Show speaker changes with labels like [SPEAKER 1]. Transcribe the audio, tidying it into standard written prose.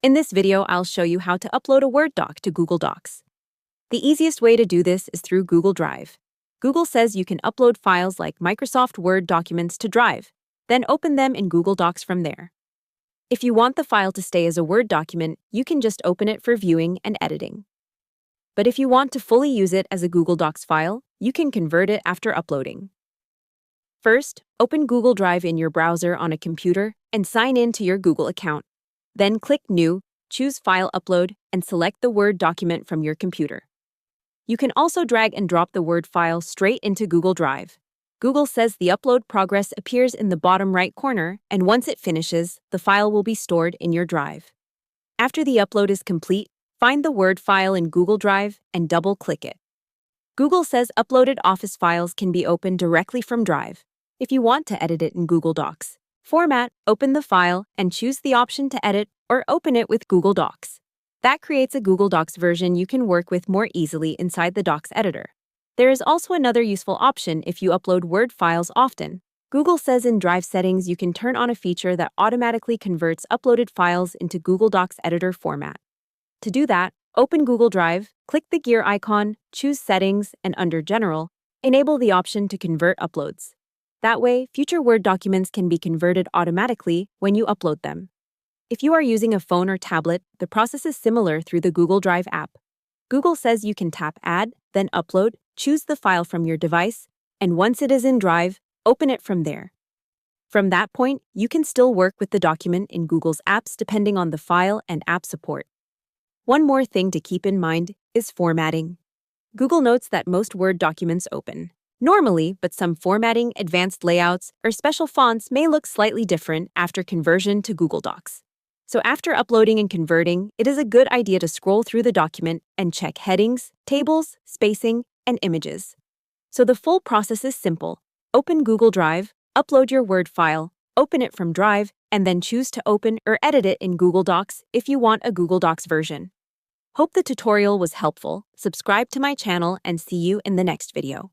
[SPEAKER 1] In this video, I'll show you how to upload a Word doc to Google Docs. The easiest way to do this is through Google Drive. Google says you can upload files like Microsoft Word documents to Drive, then open them in Google Docs from there. If you want the file to stay as a Word document, you can just open it for viewing and editing. But if you want to fully use it as a Google Docs file, you can convert it after uploading. First, open Google Drive in your browser on a computer and sign in to your Google account. Then click New, choose File Upload, and select the Word document from your computer. You can also drag and drop the Word file straight into Google Drive. Google says the upload progress appears in the bottom right corner, and once it finishes, the file will be stored in your Drive. After the upload is complete, find the Word file in Google Drive and double-click it. Google says uploaded Office files can be opened directly from Drive. If you want to edit it in Google Docs, format, open the file, and choose the option to edit or open it with Google Docs. That creates a Google Docs version you can work with more easily inside the Docs editor. There is also another useful option if you upload Word files often. Google says in Drive settings you can turn on a feature that automatically converts uploaded files into Google Docs editor format. To do that, open Google Drive, click the gear icon, choose Settings, and under General, enable the option to convert uploads. That way, future Word documents can be converted automatically when you upload them. If you are using a phone or tablet, the process is similar through the Google Drive app. Google says you can tap Add, then Upload, choose the file from your device, and once it is in Drive, open it from there. From that point, you can still work with the document in Google's apps depending on the file and app support. One more thing to keep in mind is formatting. Google notes that most Word documents open normally, but some formatting, advanced layouts, or special fonts may look slightly different after conversion to Google Docs. So after uploading and converting, it is a good idea to scroll through the document and check headings, tables, spacing, and images. So the full process is simple. Open Google Drive, upload your Word file, open it from Drive, and then choose to open or edit it in Google Docs if you want a Google Docs version. Hope the tutorial was helpful. Subscribe to my channel and see you in the next video.